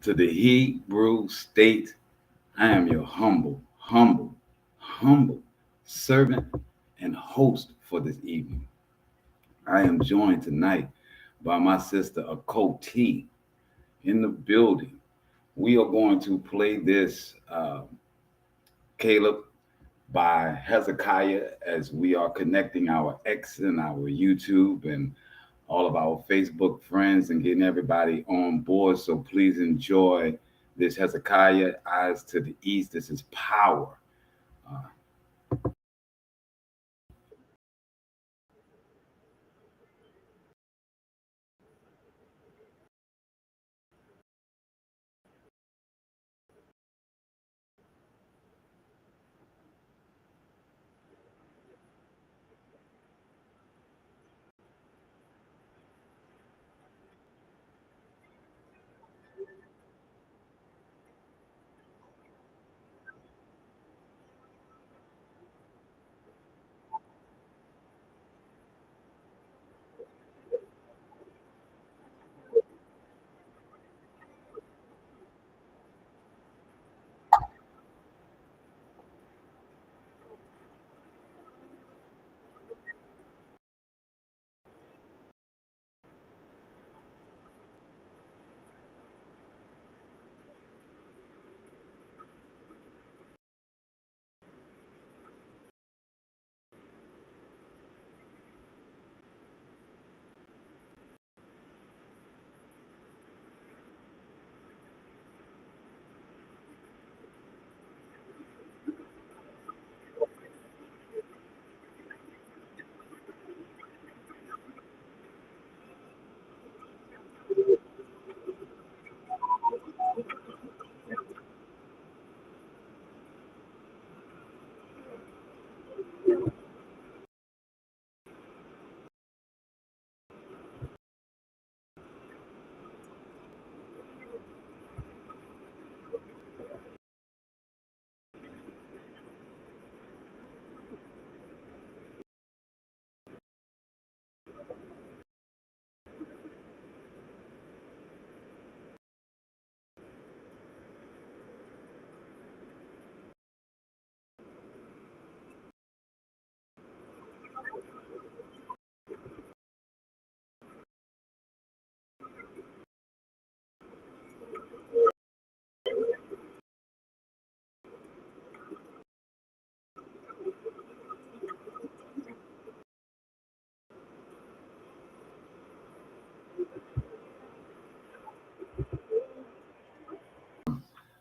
to the Hebrew state. I am your humble servant and host for this evening. I am joined tonight by my sister Akoti in the building. We are going to play this Caleb by Hezekiah as we are connecting our X and our YouTube and all of our Facebook friends and getting everybody on board. So please enjoy this Hezekiah, Eyes to the East. This is power. Uh,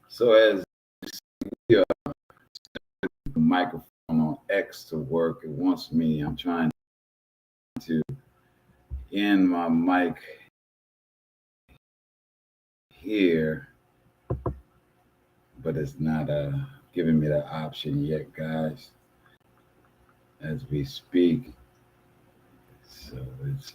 so as the microphone on X to work, it wants me. I'm trying to end my mic here, but it's not giving me the option yet, guys, as we speak. So it's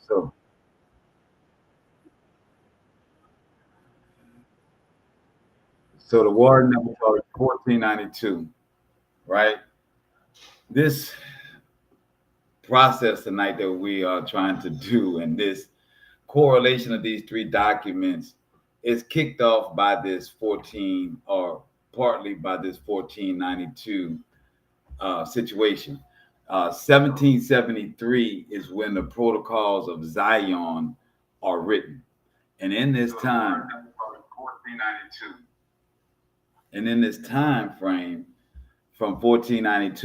So, so the war number was 1492, right? This process tonight that we are trying to do, and this correlation of these three documents is kicked off by this 14, or partly by this 1492 situation. 1773 is when the protocols of Zion are written. And in this time, 1492. And in this time frame, from 1492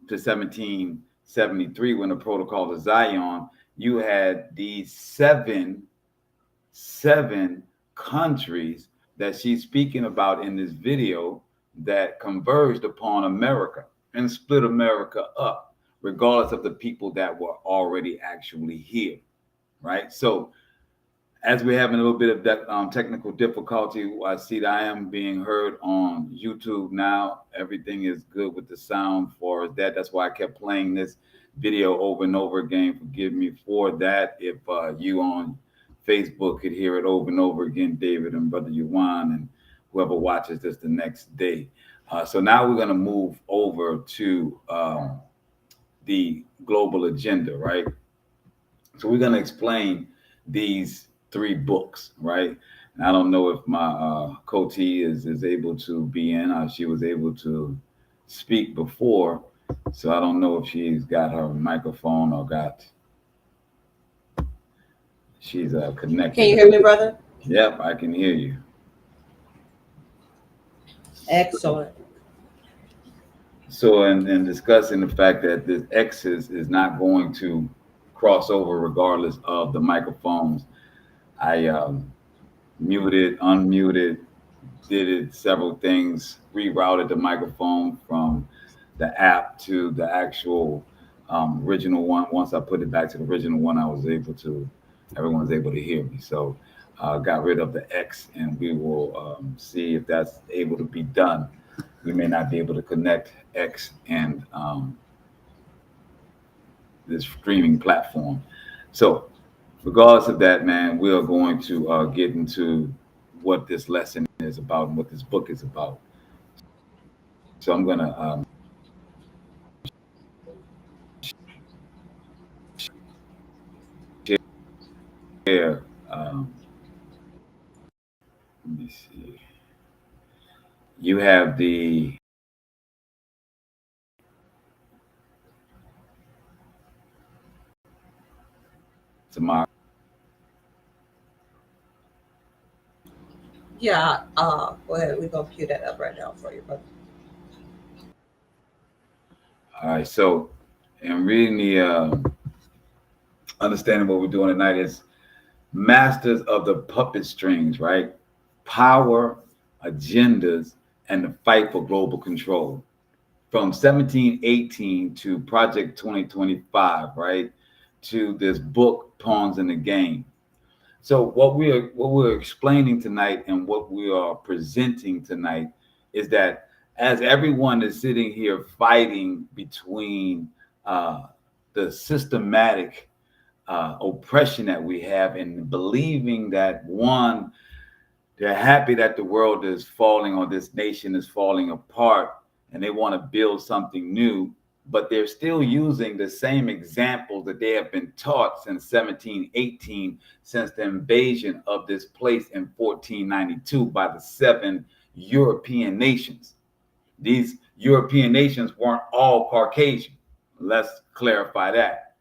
to 1773, when the protocol of Zion, you had these seven countries that she's speaking about in this video that converged upon America and split America up, regardless of the people that were already actually here, right? So as we're having a little bit of technical difficulty, I see that I am being heard on YouTube now. Everything is good with the sound for that. That's why I kept playing this video over and over again. Forgive me for that. If you on Facebook could hear it over and over again, David and Brother Yuan and whoever watches this the next day. So now we're going to move over to the global agenda, right? So we're going to explain these three books, right? And I don't know if my co-T is able to be in. She was able to speak before, so I don't know if she's got her microphone or she's connected. Can you hear me, brother? Yep, I can hear you. Excellent. So in discussing the fact that this X is not going to cross over regardless of the microphones, I muted, unmuted, did it several things, rerouted the microphone from the app to the actual original one. Once I put it back to the original one, everyone was able to hear me. So got rid of the X, and we will see if that's able to be done. We may not be able to connect X and this streaming platform. So regardless of that, man, we are going to get into what this lesson is about and what this book is about. So I'm going to share. Let me see. You have the tomorrow. Yeah, go ahead. We're going to cue that up right now for you, brother. All right. So, in reading the understanding what we're doing tonight is masters of the puppet strings, right? Power, agendas, and the fight for global control. From 1718 to Project 2025, right? To this book, Pawns in the Game. So what we're explaining tonight and what we are presenting tonight is that as everyone is sitting here fighting between the systematic oppression that we have and believing that one, they're happy that the world is falling or this nation is falling apart and they want to build something new, but they're still using the same examples that they have been taught since 1718, since the invasion of this place in 1492 by the 7 European nations. These European nations weren't all Caucasian. Let's clarify that.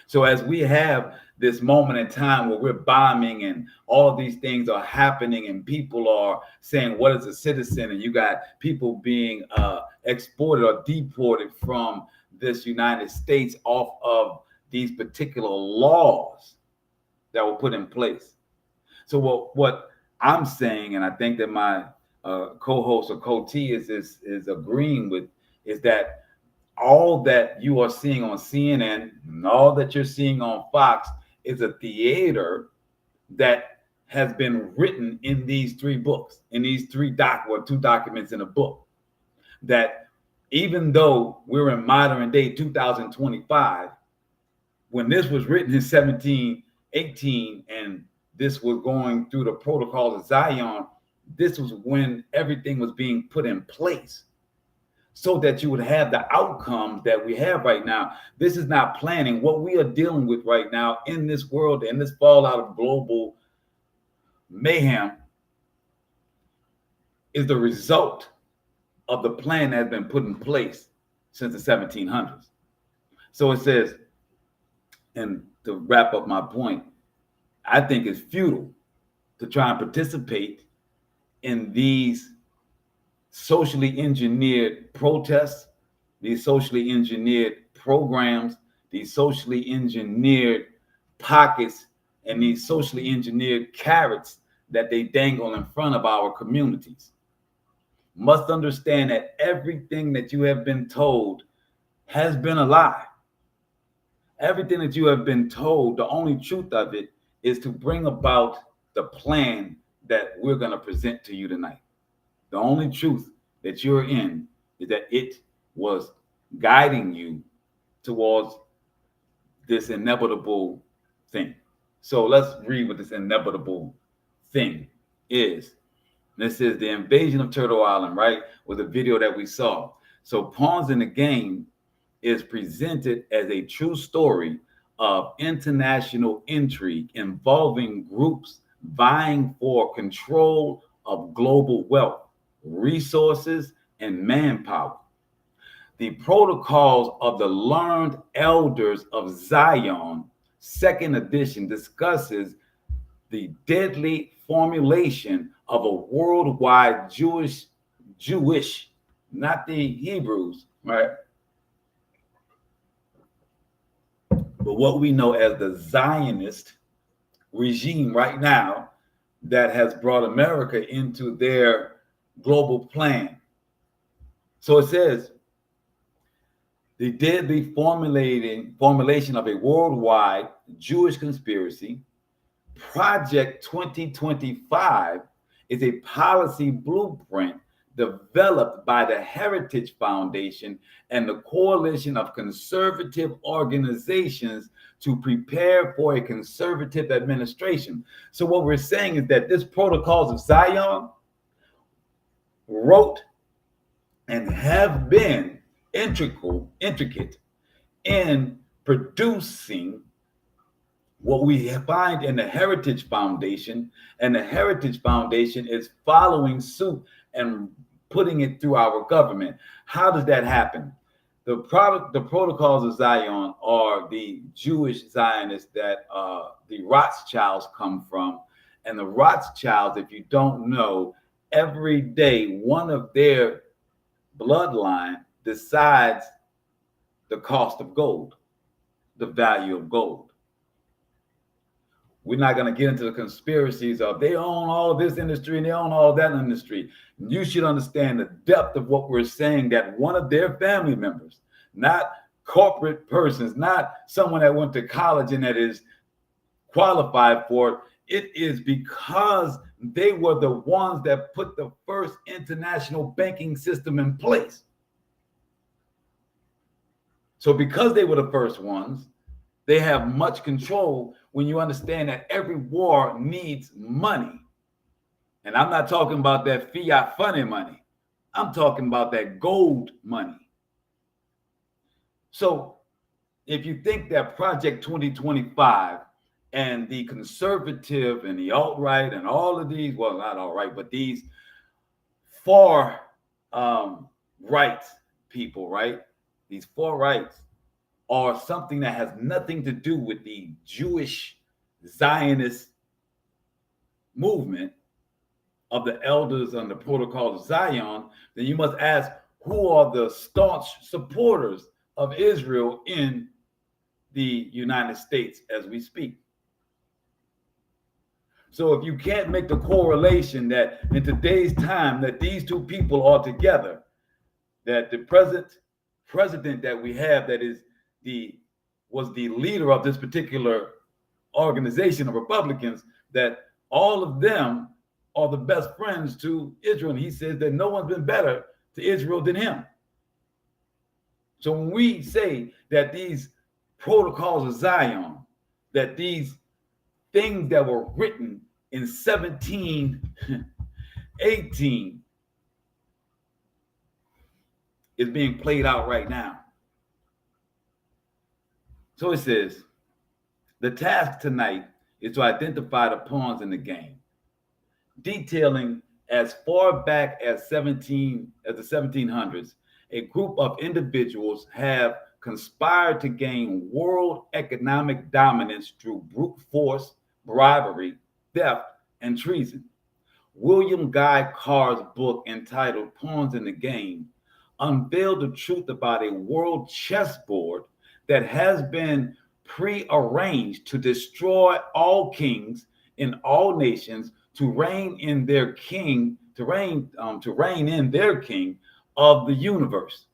So as we have this moment in time where we're bombing and all of these things are happening and people are saying, what is a citizen? And you got people being exported or deported from this United States off of these particular laws that were put in place. So what I'm saying, and I think that my co-host or co-T is agreeing with, is that all that you are seeing on CNN and all that you're seeing on Fox is a theater that has been written in these three books, in these two documents in a book. That even though we're in modern day 2025, when this was written in 18, and this was going through the protocols of Zion, this was when everything was being put in place so that you would have the outcomes that we have right now. This is not planning. What we are dealing with right now in this world and this fallout of global mayhem is the result of the plan that has been put in place since the 1700s. So it says, and to wrap up my point, I think it's futile to try and participate in these socially engineered protests, these socially engineered programs, these socially engineered pockets, and these socially engineered carrots that they dangle in front of our communities. Must understand that everything that you have been told has been a lie. Everything that you have been told, the only truth of it is to bring about the plan that we're going to present to you tonight. The only truth that you're in is that it was guiding you towards this inevitable thing. So let's read what this inevitable thing is. This is the invasion of Turtle Island, right? With a video that we saw. So Pawns in the Game is presented as a true story of international intrigue involving groups vying for control of global wealth, resources, and manpower. The Protocols of the Learned Elders of Zion, second edition, discusses the deadly formulation of a worldwide Jewish, not the Hebrews, right? But what we know as the Zionist regime right now that has brought America into their global plan. So it says, the deadly formulation of a worldwide Jewish conspiracy, Project 2025, is a policy blueprint developed by the Heritage Foundation and the coalition of conservative organizations to prepare for a conservative administration. So what we're saying is that this Protocols of Zion wrote and have been intricate in producing what we find in the Heritage Foundation, and the Heritage Foundation is following suit and putting it through our government. How does that happen? The Protocols of Zion are the Jewish Zionists that the Rothschilds come from. And the Rothschilds, if you don't know, every day one of their bloodline decides the cost of gold, the value of gold. We're not going to get into the conspiracies of they own all this industry and they own all that industry. You should understand the depth of what we're saying, that one of their family members, not corporate persons, not someone that went to college and that is qualified for it, it is because they were the ones that put the first international banking system in place. So because they were the first ones, they have much control when you understand that every war needs money. And I'm not talking about that fiat funny money. I'm talking about that gold money. So if you think that Project 2025 and the conservative and the alt-right and all of these, well, not alt-right, but these far right people, right? These far rights are something that has nothing to do with the Jewish Zionist movement of the elders on the Protocol of Zion, then you must ask, who are the staunch supporters of Israel in the United States as we speak? So if you can't make the correlation that in today's time that these two people are together, that the present president that we have that was the leader of this particular organization of Republicans, that all of them are the best friends to Israel. And he says that no one's been better to Israel than him. So when we say that these Protocols of Zion, that these things that were written in 1718 is being played out right now. So it says, the task tonight is to identify the pawns in the game, detailing as far back as the 1700s, a group of individuals have conspired to gain world economic dominance through brute force, bribery, theft, and treason. William Guy Carr's book entitled Pawns in the Game unveiled the truth about a world chessboard that has been prearranged to destroy all kings in all nations, to reign in their king of the universe.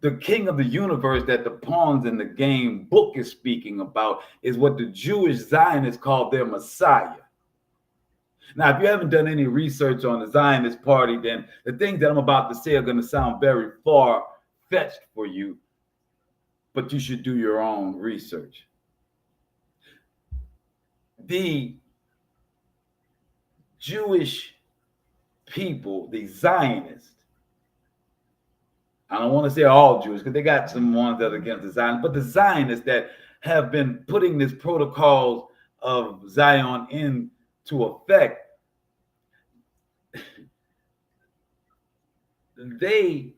The king of the universe that the pawns in the game book is speaking about is what the Jewish Zionists call their Messiah. Now, if you haven't done any research on the Zionist party, then the things that I'm about to say are going to sound very far-fetched for you, but you should do your own research. The Jewish people, the Zionists, I don't want to say all Jews because they got some ones that are against the Zionists, but the Zionists that have been putting this protocols of Zion into effect, they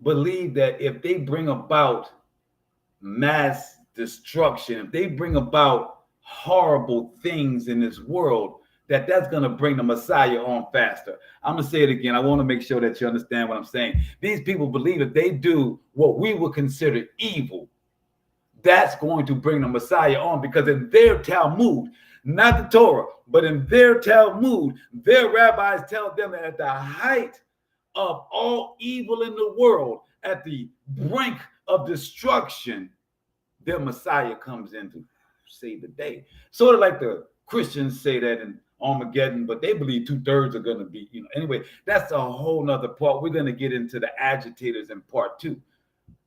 believe that if they bring about mass destruction, if they bring about horrible things in this world, that's going to bring the Messiah on faster. I'm going to say it again. I want to make sure that you understand what I'm saying. These people believe if they do what we would consider evil, that's going to bring the Messiah on, because in their Talmud, not the Torah, but in their Talmud, their rabbis tell them that at the height of all evil in the world, at the brink of destruction, their Messiah comes in to save the day. Sort of like the Christians say that in Armageddon, but they believe 2/3 are going to be, anyway, that's a whole nother part. We're going to get into the agitators in part 2.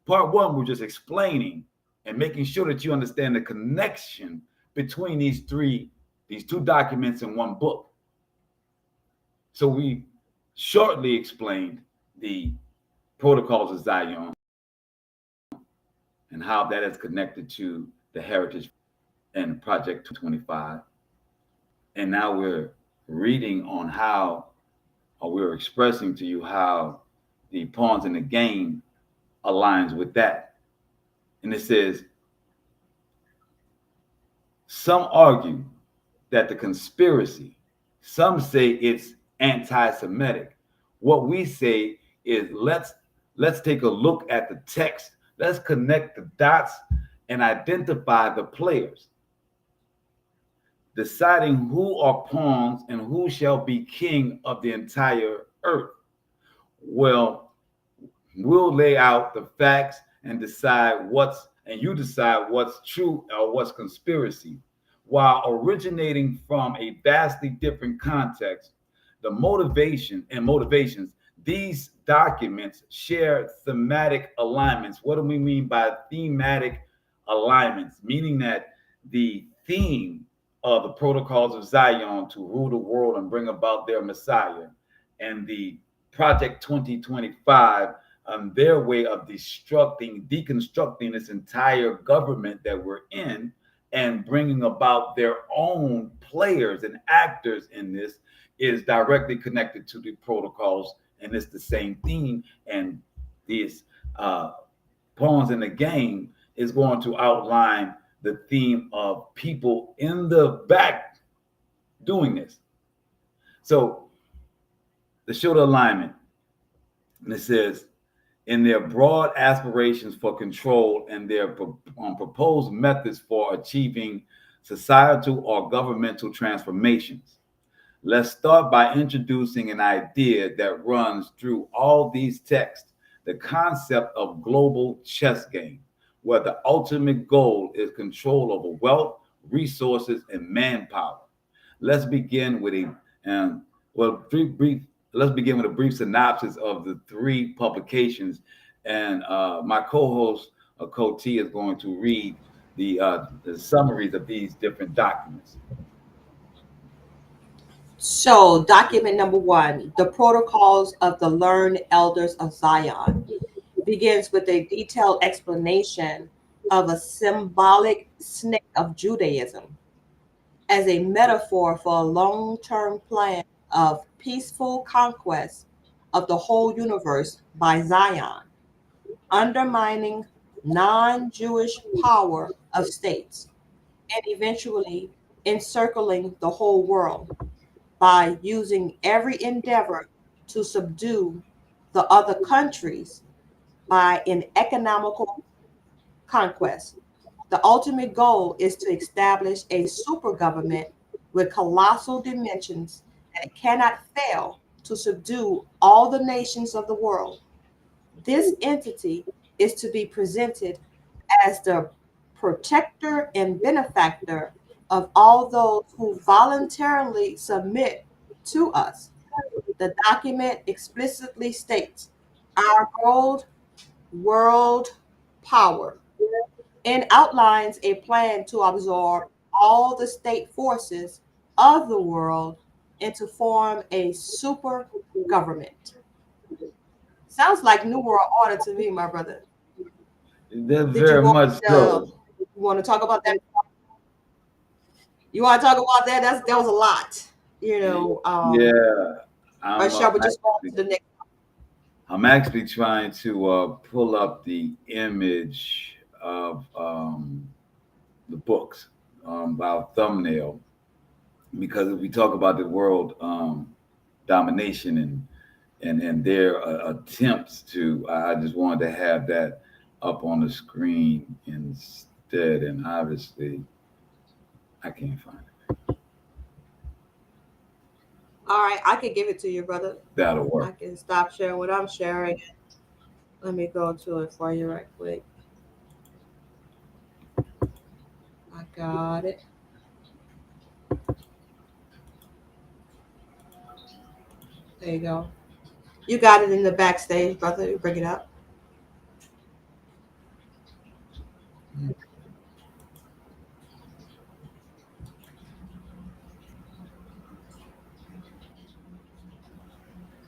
Part 1, we're just explaining and making sure that you understand the connection between these two documents in one book. So we shortly explained the protocols of Zion and how that is connected to the heritage and Project 225. And now we're reading on how, or we're expressing to you how the pawns in the game aligns with that. And it says, some argue that the conspiracy, some say it's anti-Semitic. What we say is let's take a look at the text. Let's connect the dots and identify the players, deciding who are pawns and who shall be king of the entire earth. Well, we'll lay out the facts and you decide what's true or what's conspiracy. While originating from a vastly different context, the motivations, these documents share thematic alignments. What do we mean by thematic alignments? Meaning that the theme of the protocols of Zion to rule the world and bring about their Messiah, and the Project 2025, their way of deconstructing this entire government that we're in and bringing about their own players and actors in this, is directly connected to the protocols, and it's the same theme. And these pawns in the game is going to outline the theme of people in the back doing this. So the show the alignment, and it says, in their broad aspirations for control and their proposed methods for achieving societal or governmental transformations. Let's start by introducing an idea that runs through all these texts, the concept of global chess game, where the ultimate goal is control over wealth, resources, and manpower. Let's begin with a brief synopsis of the 3 publications, and my co-host Cote is going to read the summaries of these different documents. So, document number 1, the Protocols of the Learned Elders of Zion, begins with a detailed explanation of a symbolic snake of Judaism as a metaphor for a long-term plan of peaceful conquest of the whole universe by Zion, undermining non-Jewish power of states, and eventually encircling the whole world by using every endeavor to subdue the other countries by an economical conquest. The ultimate goal is to establish a super government with colossal dimensions that cannot fail to subdue all the nations of the world. This entity is to be presented as the protector and benefactor of all those who voluntarily submit to us. The document explicitly states our world power and outlines a plan to absorb all the state forces of the world and to form a super government. Sounds like New World Order to me, my brother. They're Did you very want much so. you want to talk about that? You want to talk about that? That was a lot, you know. Yeah, Or I'm shall we just go on actually to the next? I'm actually trying to pull up the image of the books by thumbnail, because if we talk about the world domination and their attempts to, I just wanted to have that up on the screen instead, and obviously I can't find it. All right, I can give it to you, brother. That'll I work. can stop sharing what I'm sharing. Let me go to it for you right quick. I got it. There you go. You got it in the backstage, brother. You bring it up.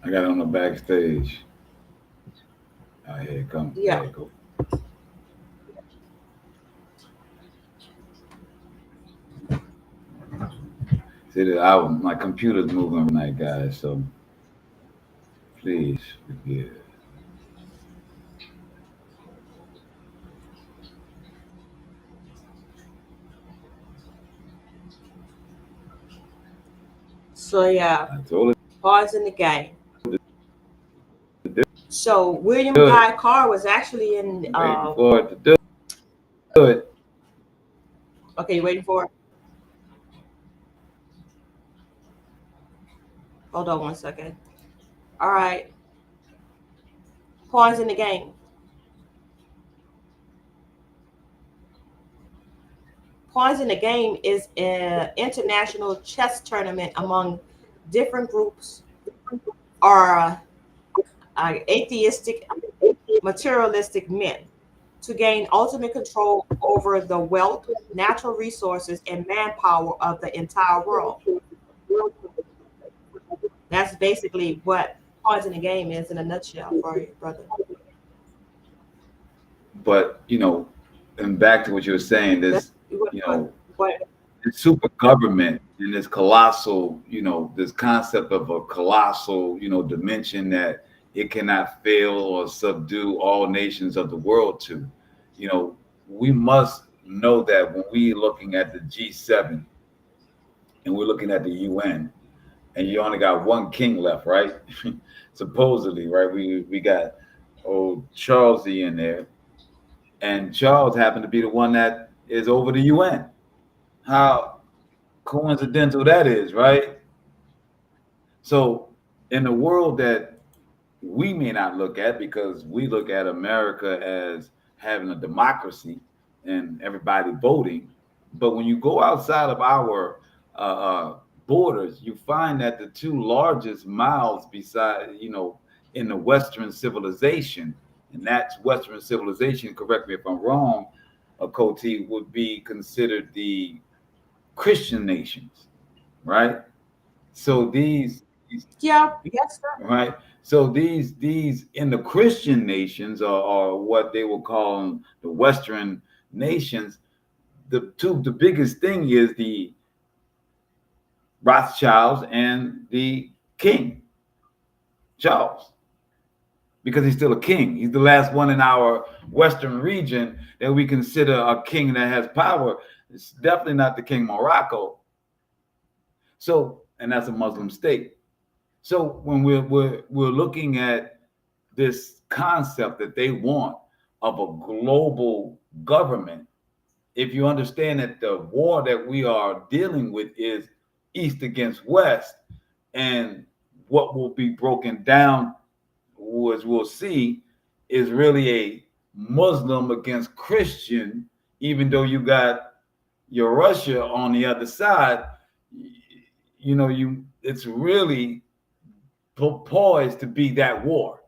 I got it on the backstage. Here it comes. Yeah. There you go. See the album. My computer's moving tonight, guys. So please forgive. So yeah, I told it pause in the game. to So William do it. Guy Carr was actually in. I'm waiting for it to do it. Okay, you waiting for it? Hold on 1 second. All right, pause in the game. Pawns in the Game is an international chess tournament among different groups or atheistic, materialistic men to gain ultimate control over the wealth, natural resources, and manpower of the entire world. That's basically what Pawns in the Game is in a nutshell for you, brother. But and back to what you were saying, That's this what, you what, know what this super government and this colossal, this concept of a colossal, dimension that it cannot fail or subdue all nations of the world to. You know, we must know that when we looking at the G7 and we're looking at the UN, and you only got one king left, right? Supposedly, right? We got old Charlesy in there, and Charles happened to be the one that is over the UN. How coincidental that is, right? So, in the world that we may not look at, because we look at America as having a democracy and everybody voting, but when you go outside of our uh, borders, you find that the two largest mouths beside, in the Western civilization, and that's Western civilization, correct me if I'm wrong, Akoti, would be considered the Christian nations, right? So Yeah, yes, sir. right? So these in the Christian nations are what they will call the Western nations. The biggest thing is the Rothschilds and the King Charles, because he's still a king. He's the last one in our Western region that we consider a king that has power. It's definitely not the King Morocco. So, and that's a Muslim state. So when we're looking at this concept that they want of a global government, if you understand that the war that we are dealing with is East against West, and what will be broken down, as we'll see, is really a Muslim against Christian, even though you got your Russia on the other side. It's really poised to be that war,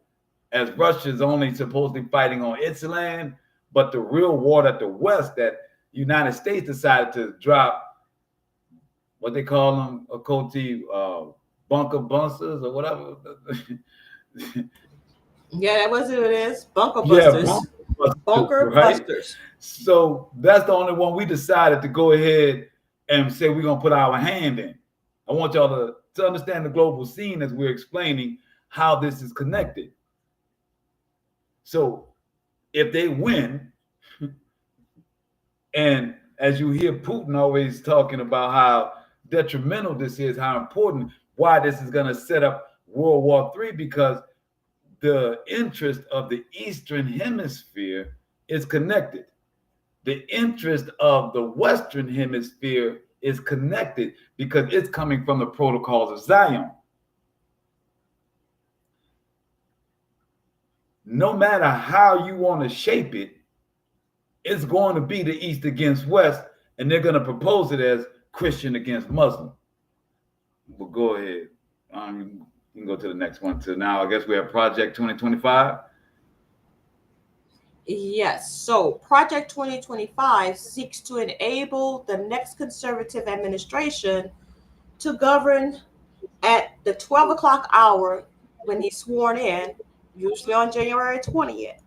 as Russia's only supposedly fighting on its land, but the real war that the West, that United States decided to drop, what they call them, Okoti, bunker busters or whatever. Yeah, that was what it is. Bunker Yeah, busters. busters, Bunker right? busters. So that's the only one we decided to go ahead and say we're gonna put our hand in. I want y'all to understand the global scene as we're explaining how this is connected. So if they win, and as you hear Putin always talking about how detrimental this is, how important, why this is going to set up World War III, because the interest of the Eastern Hemisphere is connected. The interest of the Western Hemisphere is connected because it's coming from the protocols of Zion. No matter how you want to shape it, it's going to be the East against West, and they're going to propose it as Christian against Muslim. Well, go ahead. You can go to the next one. So now I guess we have Project 2025. Yes. So Project 2025 seeks to enable the next conservative administration to govern at the 12 o'clock hour when he's sworn in, usually on January 20th.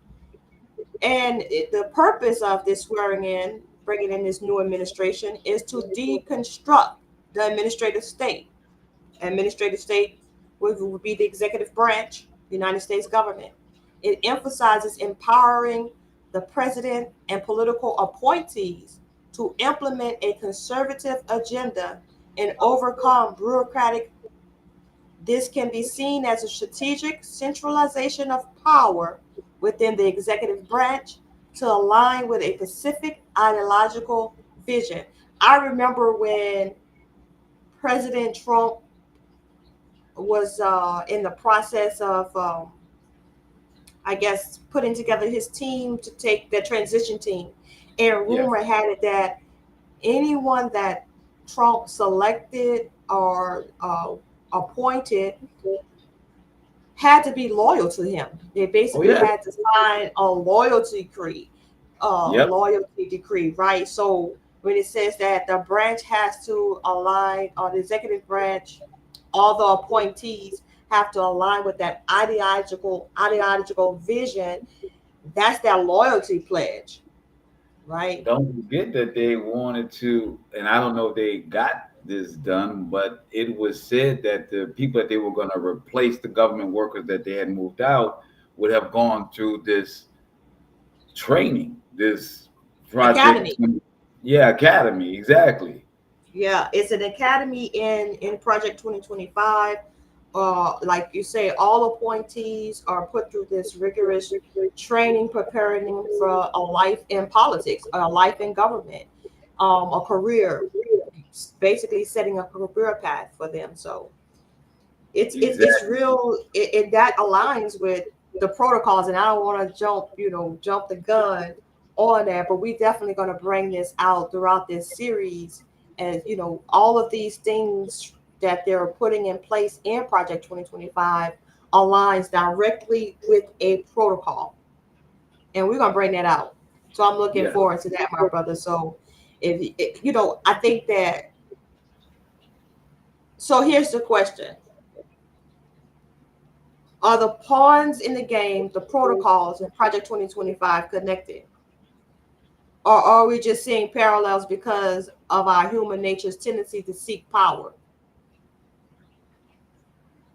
And the purpose of this swearing in, bringing in this new administration, is to deconstruct the administrative state. Administrative state would be the executive branch, United States government. It emphasizes empowering the president and political appointees to implement a conservative agenda and overcome bureaucratic. This can be seen as a strategic centralization of power within the executive branch to align with a specific ideological vision. I remember when President Trump was in the process of, I guess, putting together his team to take the transition team. And rumor had it that anyone that Trump selected or appointed had to be loyal to him. They basically had to sign a loyalty decree, right? So when it says that the branch has to align, or the executive branch, all the appointees have to align with that ideological vision, that's their loyalty pledge, right? Don't forget that they wanted to, and I don't know if they got this done, but it was said that the people that they were going to replace, the government workers that they had moved out, would have gone through this training, this project. Academy. Yeah, academy, exactly. Yeah, it's an academy in Project 2025. Like you say, all appointees are put through this rigorous training, preparing them for a life in politics, a life in government, a career, basically setting a career path for them. So it's real. That aligns with the protocols, and I don't want to jump the gun on that, but we definitely going to bring this out throughout this series, and all of these things that they're putting in place in Project 2025 aligns directly with a protocol, and we're going to bring that out. So I'm looking Yes. forward to that, my brother. So you know, I think that. So here's the question: are the pawns in the game, the protocols in Project 2025 connected? Or are we just seeing parallels because of our human nature's tendency to seek power?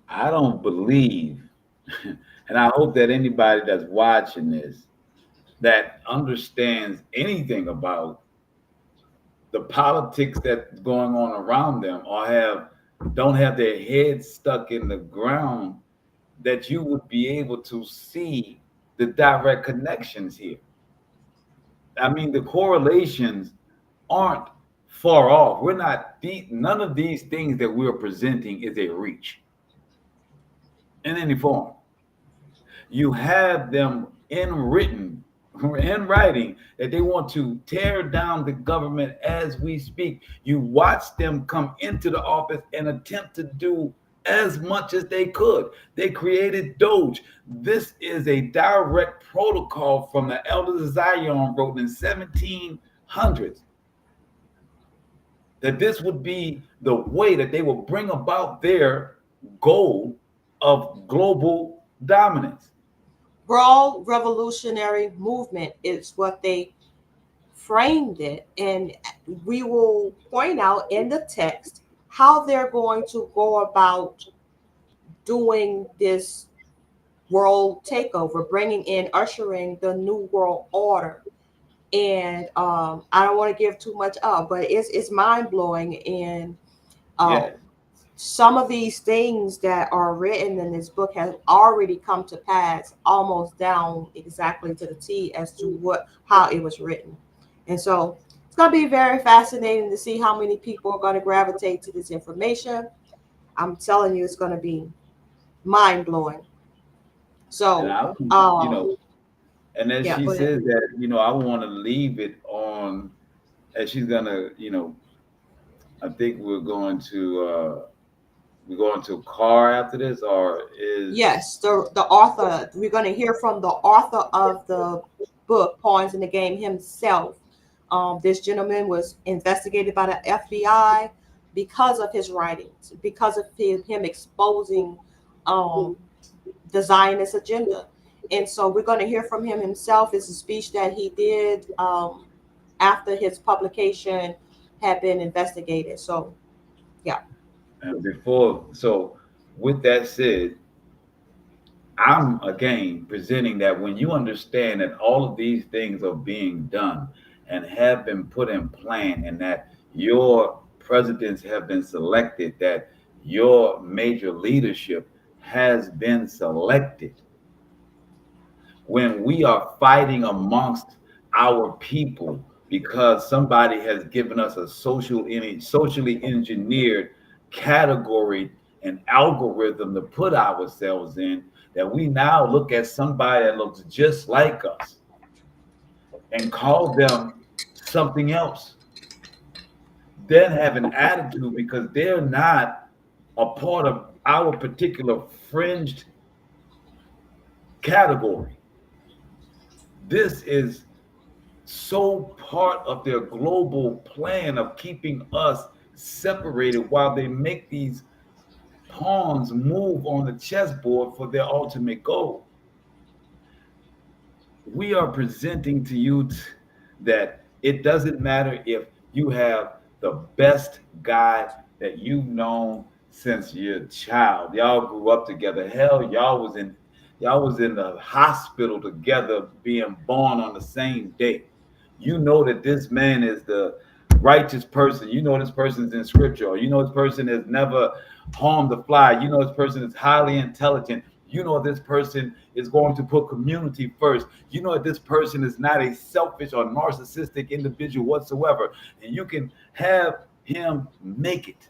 I don't believe, and I hope that anybody that's watching this that understands anything about the politics that's going on around them or have don't have their heads stuck in the ground, that you would be able to see the direct connections here. I mean, the correlations aren't far off. We're not none of these things that we're presenting is a reach in any form. You have them in written, in writing, that they want to tear down the government as we speak. You watch them come into the office and attempt to do as much as they could. They created Doge. This is a direct protocol from the elders of Zion wrote in 1700s, that this would be the way that they will bring about their goal of global dominance. World revolutionary movement is what they framed it. And we will point out in the text how they're going to go about doing this world takeover, bringing in, ushering the new world order. And I don't want to give too much up, but it's mind blowing. And Yeah. um, some of these things that are written in this book have already come to pass, almost down exactly to the T as to how it was written. And so it's going to be very fascinating to see how many people are going to gravitate to this information. I'm telling you, it's going to be mind blowing. And So, I, and as yeah, she go ahead. says that, I want to leave it on, as she's gonna, I think we're going to car after this, or is Yes, the author. We're going to hear from the author of the book, Pawns in the Game himself. This gentleman was investigated by the FBI because of his writings, because of him exposing um, the Zionist agenda. And so we're going to hear from him himself. It's a speech that he did after his publication had been investigated. So, yeah. and before, so with that said, I'm again presenting that when you understand that all of these things are being done and have been put in plan, and that your presidents have been selected, that your major leadership has been selected, when we are fighting amongst our people because somebody has given us a socially engineered category and algorithm to put ourselves in, that we now look at somebody that looks just like us and call them something else, then have an attitude because they're not a part of our particular fringed category. This is so part of their global plan of keeping us separated while they make these pawns move on the chessboard for their ultimate goal. We are presenting to you that it doesn't matter if you have the best guy that you've known since your child. Y'all grew up together. Hell, y'all was in the hospital together, being born on the same day. You know that this man is the righteous person. You know this person is in scripture. Or you know this person has never harmed the fly. You know this person is highly intelligent. You know this person is going to put community first. You know that this person is not a selfish or narcissistic individual whatsoever. And you can have him make it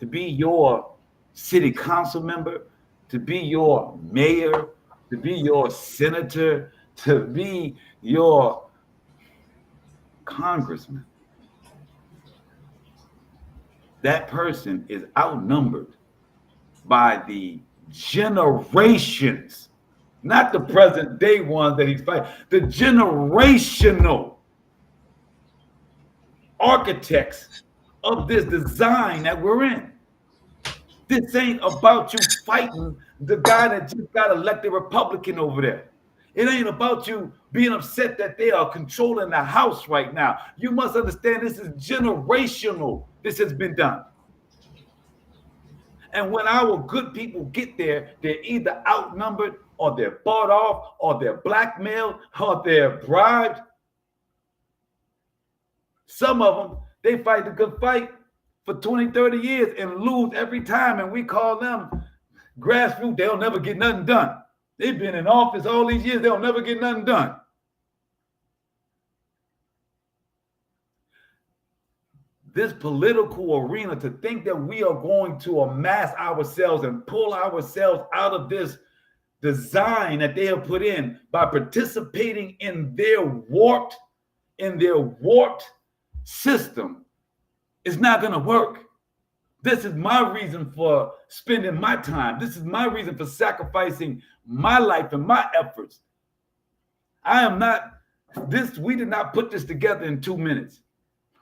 to be your city council member, to be your mayor, to be your senator, to be your congressman. That person is outnumbered by the generations. not the present day ones that he's fighting, the generational architects of this design that we're in. This ain't about you fighting the guy that just got elected Republican over there. It ain't about you being upset that they are controlling the House right now. You must understand this is generational. This has been done. And when our good people get there, they're either outnumbered or they're bought off or they're blackmailed or they're bribed. Some of them, they fight the good fight for 20, 30 years and lose every time. And we call them grassroots. They'll never get nothing done. They've been in office all these years. They'll never get nothing done. This political arena, to think that we are going to amass ourselves and pull ourselves out of this design that they have put in by participating in their warped system, is not going to work. This is my reason for spending my time. This is my reason for sacrificing my life and my efforts. We did not put this together in 2 minutes.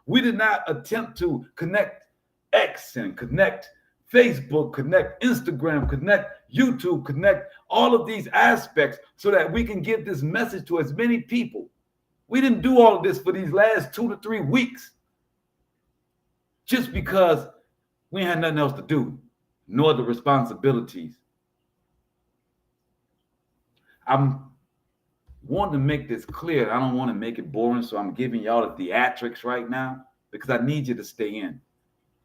We did not attempt to connect X and connect Facebook, connect Instagram, connect YouTube, connect all of these aspects so that we can get this message to as many people. We didn't do all of this for these last 2 to 3 weeks just because we had nothing else to do, nor the responsibilities. I'm wanting to make this clear. I don't want to make it boring, so I'm giving y'all the theatrics right now because I need you to stay in.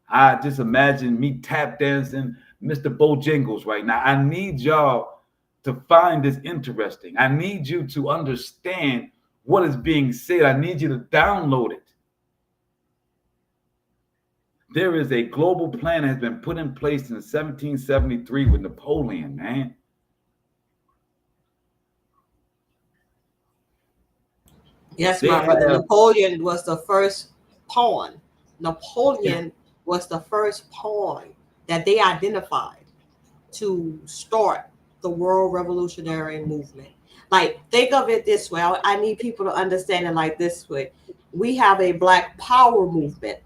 I just imagine me tap dancing Mr. Bojangles right now. I need y'all to find this interesting. I need you to understand what is being said. I need you to download it. There is a global plan that has been put in place in 1773 with Napoleon, man. Yes, my brother. Napoleon was the first pawn. Napoleon was the first pawn that they identified to start the world revolutionary movement. Like, think of it this way. I need people to understand it like this way. We have a Black Power movement.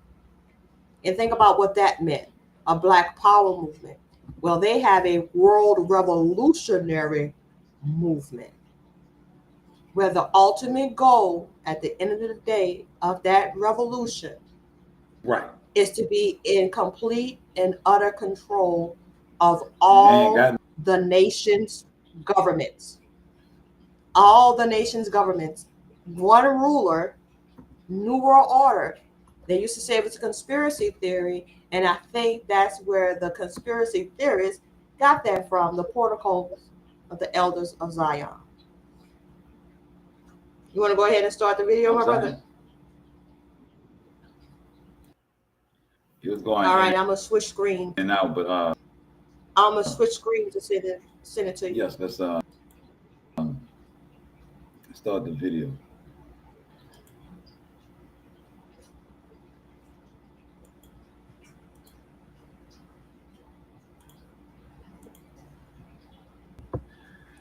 And think about what that meant, a Black Power movement. Well, they have a world revolutionary movement, where the ultimate goal at the end of the day of that revolution, right, is to be in complete and utter control of all the nation's governments. All the nation's governments. One ruler, New World Order. They used to say it was a conspiracy theory, and I think that's where the conspiracy theorists got that from, the protocols of the Elders of Zion. You want to go ahead and start the video, my brother? He was going. All right, I'm gonna switch screen. And now, but I'm gonna switch screen to send it to you. Yes, let's start the video.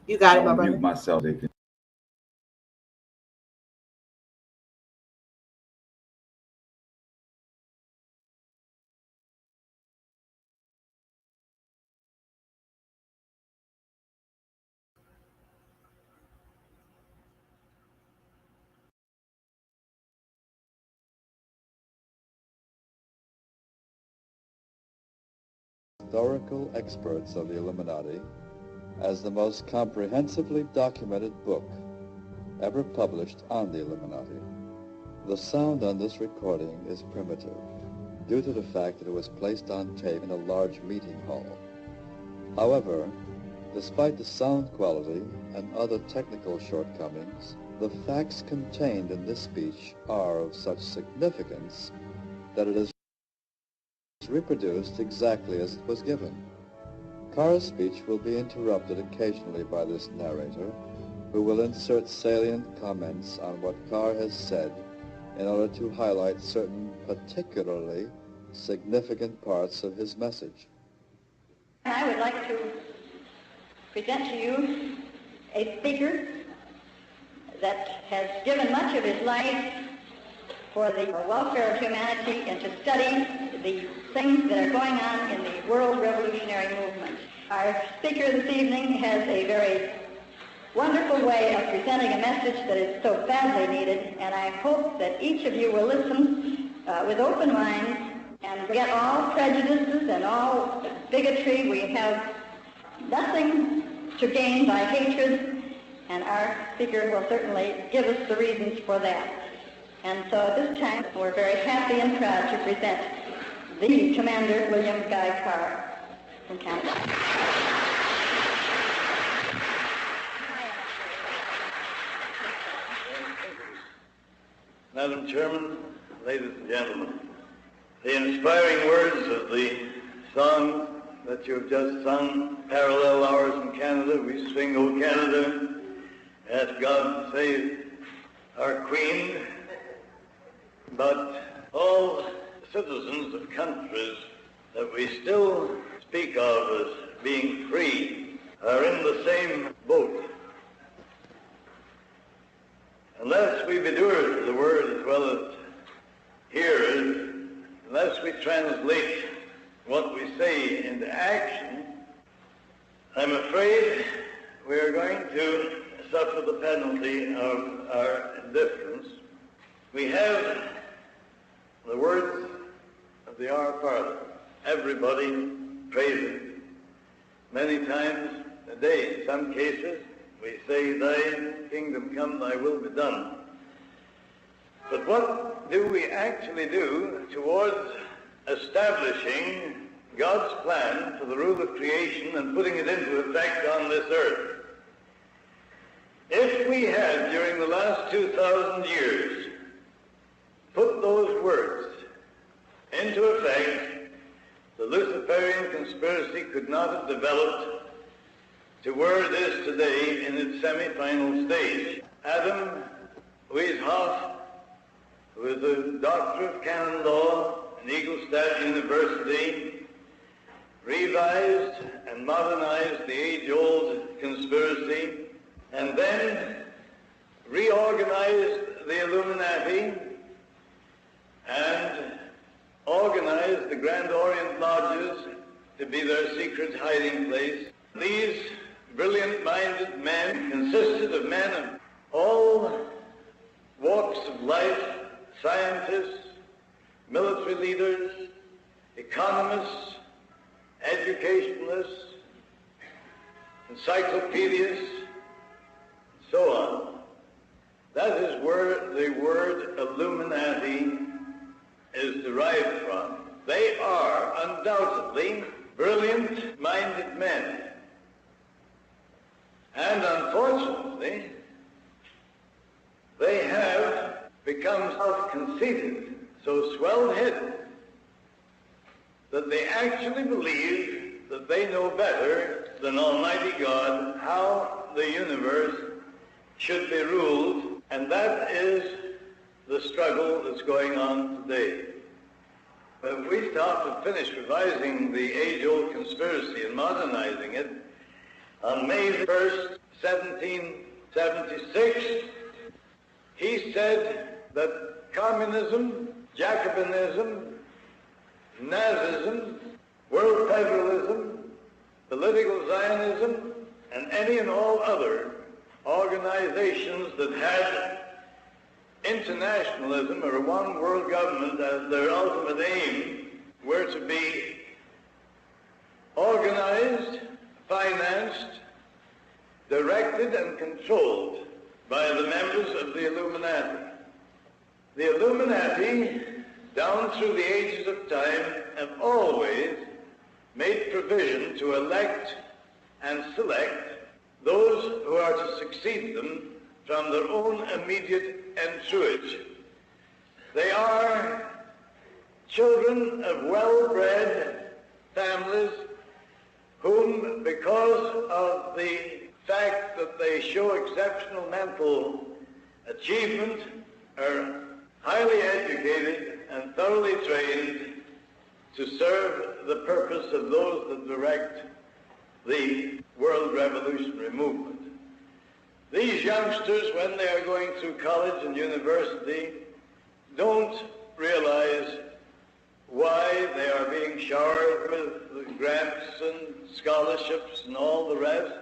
You got it, my brother. Mute myself. They can. Historical experts of the Illuminati as the most comprehensively documented book ever published on the Illuminati. The sound on this recording is primitive due to the fact that it was placed on tape in a large meeting hall. However, despite the sound quality and other technical shortcomings, the facts contained in this speech are of such significance that it is reproduced exactly as it was given. Carr's speech will be interrupted occasionally by this narrator, who will insert salient comments on what Carr has said in order to highlight certain particularly significant parts of his message. I would like to present to you a speaker that has given much of his life for the welfare of humanity and to study the things that are going on in the world revolutionary movement. Our speaker this evening has a very wonderful way of presenting a message that is so badly needed, and I hope that each of you will listen with open minds and forget all prejudices and all bigotry. We have nothing to gain by hatred, and our speaker will certainly give us the reasons for that. And so at this time, we're very happy and proud to present the Commander William Guy Carr from Canada. Madam Chairman, ladies and gentlemen, the inspiring words of the song that you have just sung, Parallel Hours in Canada, we sing, O Canada, ask God to save our Queen, but all citizens of countries that we still speak of as being free are in the same boat. Unless we bedure the word as well as hear it, unless we translate what we say into action, I'm afraid we are going to suffer the penalty of our indifference. We have the words of the Our Father. Everybody prays it many times a day. In some cases, we say, Thy kingdom come, Thy will be done. But what do we actually do towards establishing God's plan for the rule of creation and putting it into effect on this earth? If we had, during the last 2,000 years, put those words into effect, the Luciferian conspiracy could not have developed to where it is today in its semi-final stage. Adam Weishaupt, who is a doctor of canon law in Ingolstadt University, revised and modernized the age-old conspiracy, and then reorganized the Illuminati and organized the Grand Orient Lodges to be their secret hiding place. These brilliant-minded men consisted of men of all walks of life, scientists, military leaders, economists, educationalists, encyclopedists, and so on. That is where the word Illuminati is derived from. They are undoubtedly brilliant-minded men. And unfortunately, they have become self-conceited, so swell-headed, that they actually believe that they know better than Almighty God how the universe should be ruled, and that is the struggle that's going on today. But if we stop and finish revising the age-old conspiracy and modernizing it, on May 1st, 1776, he said that communism, Jacobinism, Nazism, world federalism, political Zionism, and any and all other organizations that had internationalism or a one world government as their ultimate aim were to be organized, financed, directed, and controlled by the members of the Illuminati. The Illuminati, down through the ages of time, have always made provision to elect and select those who are to succeed them from their own immediate entourage. They are children of well-bred families whom, because of the fact that they show exceptional mental achievement, are highly educated and thoroughly trained to serve the purpose of those that direct the world revolutionary movement. These youngsters, when they are going through college and university, don't realize why they are being showered with grants and scholarships and all the rest.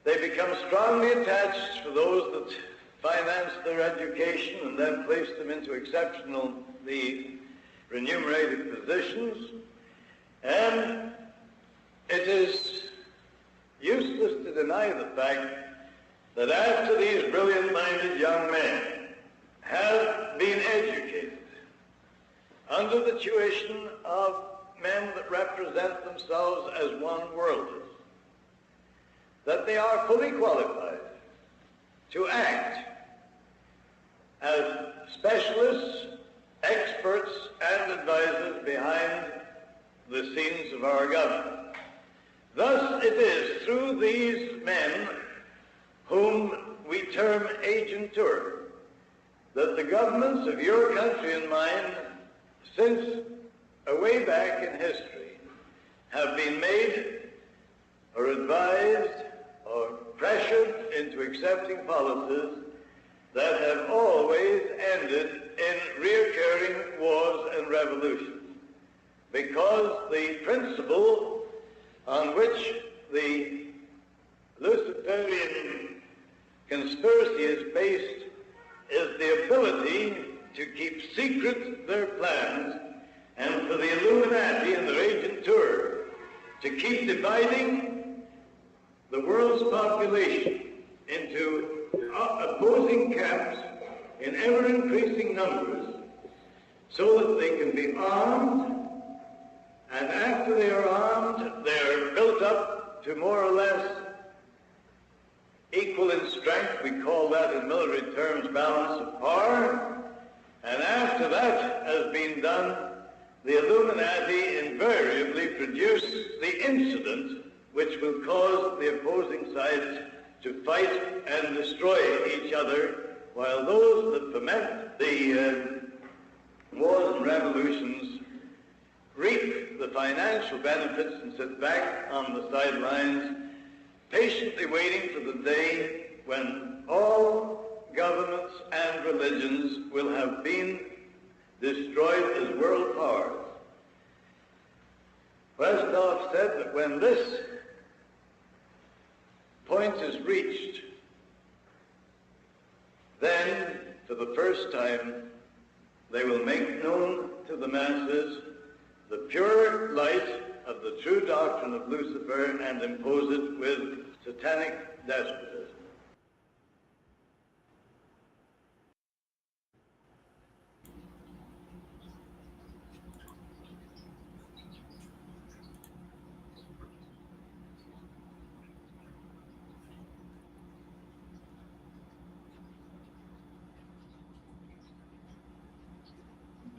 They become strongly attached to those that finance their education and then place them into exceptionally remunerated positions. And it is useless to deny the fact that after these brilliant-minded young men have been educated under the tuition of men that represent themselves as one-worlders, that they are fully qualified to act as specialists, experts, and advisors behind the scenes of our government. Thus it is through these men, whom we term agentur, that the governments of your country and mine, since way back in history, have been made or advised or pressured into accepting policies that have always ended in recurring wars and revolutions, because the principle on which the Luciferian conspiracy is based is the ability to keep secret their plans, and for the Illuminati and their agentur to keep dividing the world's population into opposing camps in ever-increasing numbers, so that they can be armed, and after they are armed, they are built up to more or less equal in strength. We call that in military terms balance of power. And after that has been done, the Illuminati invariably produce the incident which will cause the opposing sides to fight and destroy each other, while those that foment the wars and revolutions reap the financial benefits and sit back on the sidelines, patiently waiting for the day when all governments and religions will have been destroyed as world powers. Westoff said that when this point is reached, then for the first time they will make known to the masses the pure light of the true doctrine of Lucifer and impose it with satanic despotism.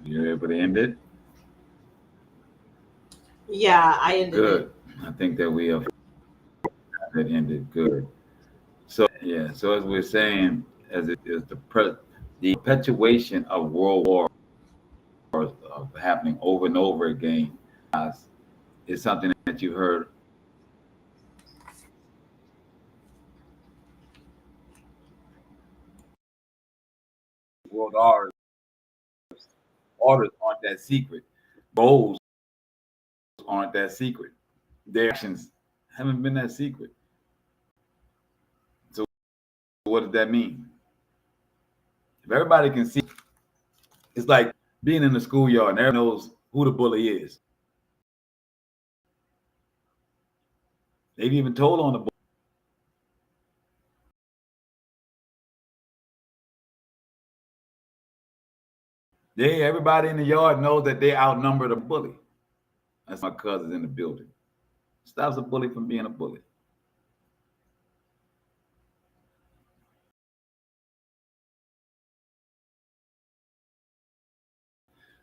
You able to end it? Yeah, I ended Good. it. I think that we have that ended good. So yeah. So as we're saying, as it is the perpetuation of world war happening over and over again is something that you heard. World orders aren't that secret. Goals aren't that secret. Their actions haven't been that secret. So what does that mean? If everybody can see, it's like being in the schoolyard and everyone knows who the bully is. They've even told on the bully. Everybody in the yard knows that they outnumber the bully. That's my cousins in the building. Stops a bully from being a bully.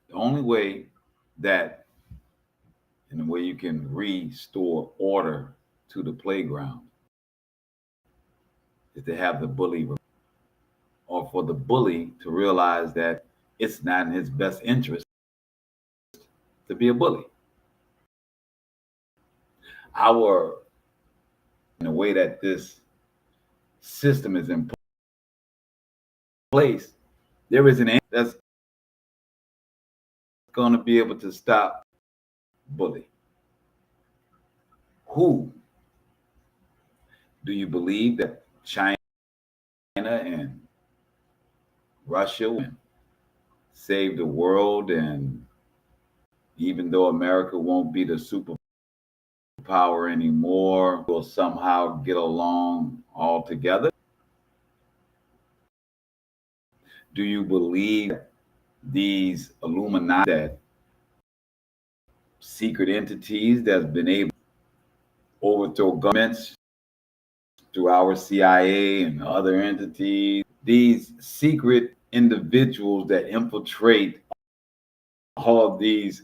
The only way that, and the way you can restore order to the playground, is to have the bully, or for the bully to realize that it's not in his best interest to be a bully. In the way that this system is in place, there is an answer that's going to be able to stop bully. Who? Do you believe that China and Russia will save the world, and even though America won't be the superpower anymore, we'll somehow get along all together? Do you believe these Illuminati, that secret entities that's been able to overthrow governments through our CIA and other entities, these secret individuals that infiltrate all of these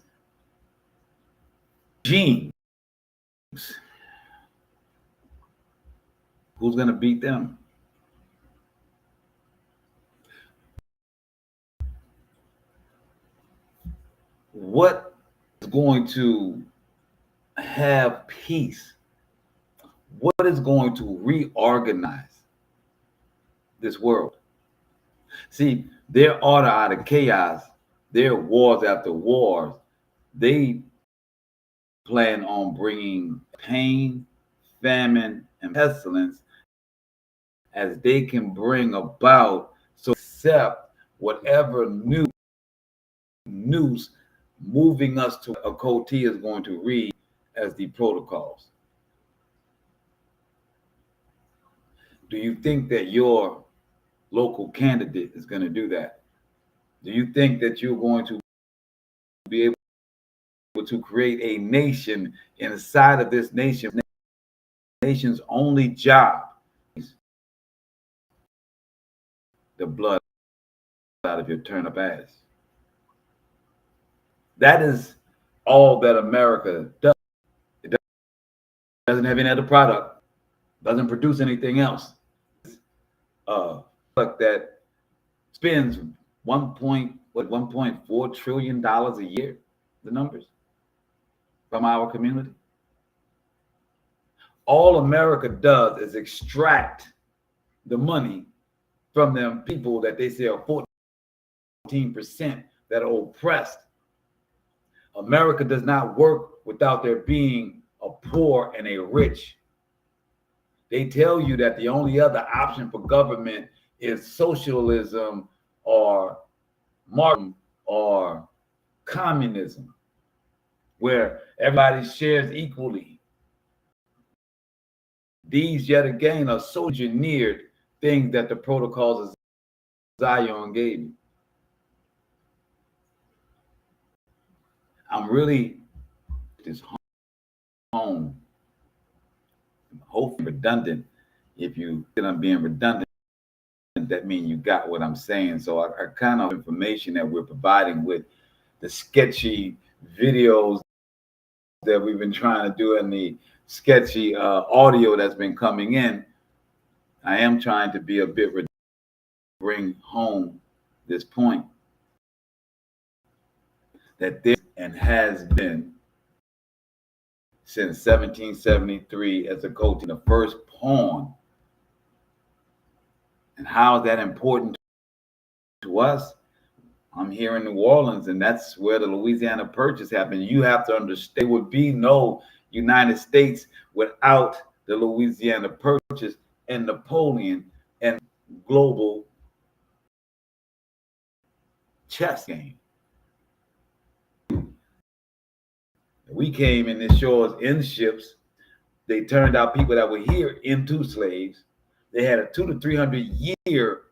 regimes, who's going to beat them? What is going to have peace? What is going to reorganize this world? See, their order out of chaos, their wars after wars, they plan on bringing pain, famine, and pestilence as they can bring about, so accept whatever news moving us to a code T is going to read as the protocols. Do you think that your local candidate is going to do that? Do you think that you're going to be able to create a nation inside of this nation? Nation's only job is the blood out of your turnip ass. That is all that America does. It doesn't have any other product, doesn't produce anything else. Product that spends $1.4 trillion a year, the numbers from our community. All America does is extract the money from them people that they say are 14% that are oppressed. America does not work without there being a poor and a rich. They tell you that the only other option for government is socialism or Marxism or communism, where everybody shares equally. These, yet again, are so engineered things that the protocols of Zion gave you. I'm really this home. Hopefully redundant. If you think I'm being redundant, that means you got what I'm saying. So I kind of information that we're providing with the sketchy videos that we've been trying to do and the sketchy audio that's been coming in. I am trying to be a bit bring home this point that this and has been since 1773 as a coach in the first pawn. And how is that important to us? I'm here in New Orleans, and that's where the Louisiana Purchase happened. You have to understand there would be no United States without the Louisiana Purchase and Napoleon and global chess game. We came in the shores in ships. They turned out people that were here into slaves. They had a 200 to 300 year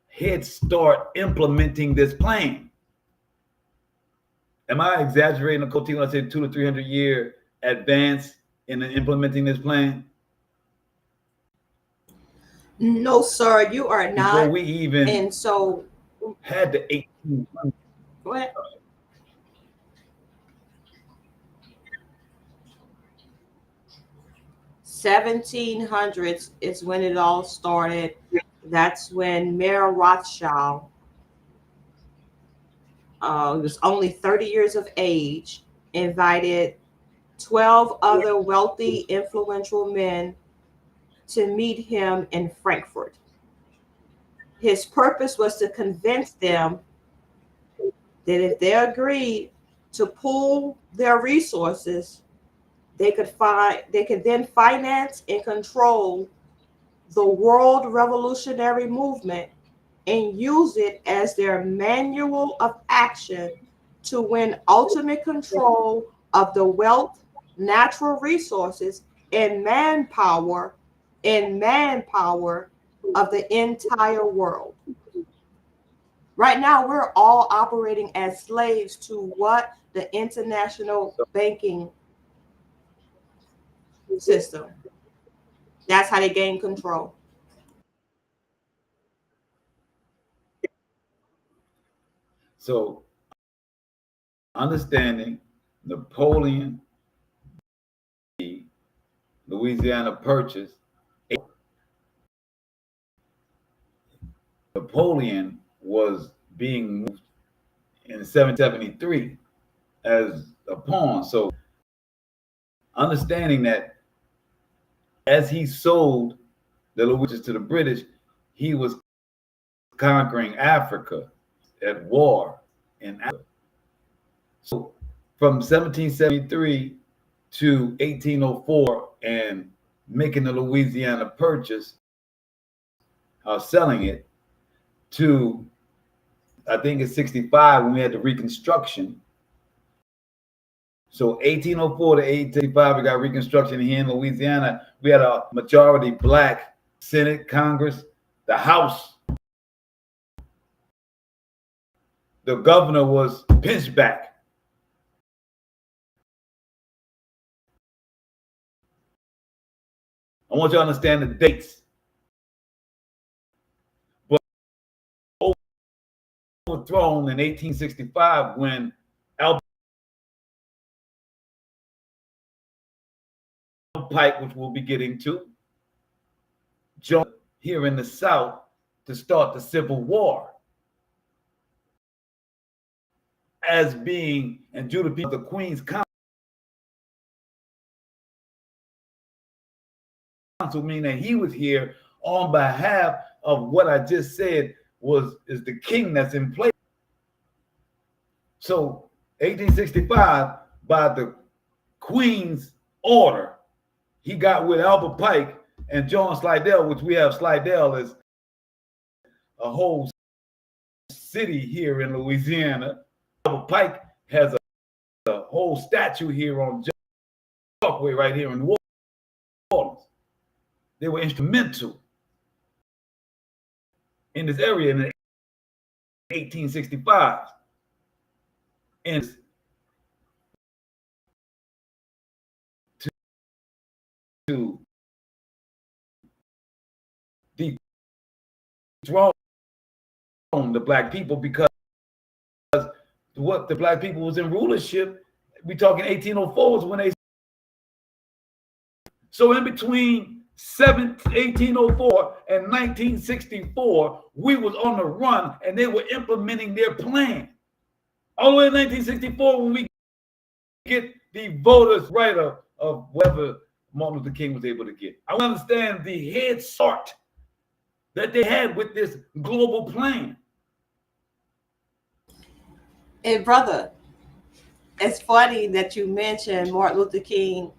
head start implementing this plan. Am I exaggerating, Nicole, when I say 200 to 300 year advance in implementing this plan? No, sir, you are not. Before we even and so had the 1800s. go ahead. $1700s is when it all started. That's when Mayor Rothschild, was only 30 years of age, invited 12 other wealthy, influential men to meet him in Frankfurt. His purpose was to convince them that if they agreed to pool their resources, they could then finance and control the world revolutionary movement and use it as their manual of action to win ultimate control of the wealth, natural resources, and manpower of the entire world. Right now, we're all operating as slaves to what? The international banking system. That's how they gain control. So, understanding Napoleon, the Louisiana Purchase, Napoleon was being moved in 1773 as a pawn. So, understanding that as he sold the Louisiana to the British, he was conquering Africa at war in Africa. So from 1773 to 1804 and making the Louisiana Purchase, selling it, to I think it's 65 when we had the Reconstruction. So 1804 to 1865, we got Reconstruction here in Louisiana. We had a majority black Senate, Congress, the House. The governor was pinchback. I want you to understand the dates. But overthrown in 1865 when Albert Pike, which we'll be getting to, joined here in the South to start the Civil War. As being, and due to be the Queen's Council, meaning that he was here on behalf of what I just said is the king that's in place. So 1865, by the Queen's order, he got with Albert Pike and John Slidell, which we have Slidell as a whole city here in Louisiana. Albert Pike has a whole statue here on Parkway right here in New Orleans. They were instrumental in this area in 1865. And to dethrone the black people, because what the black people was in rulership, we talking 1804 was when they. So in between 1804 and 1964, we was on the run and they were implementing their plan. All the way in 1964, when we get the voters' right of whatever Martin Luther King was able to get. I understand the head start that they had with this global plan. Hey, brother, it's funny that you mentioned Martin Luther King.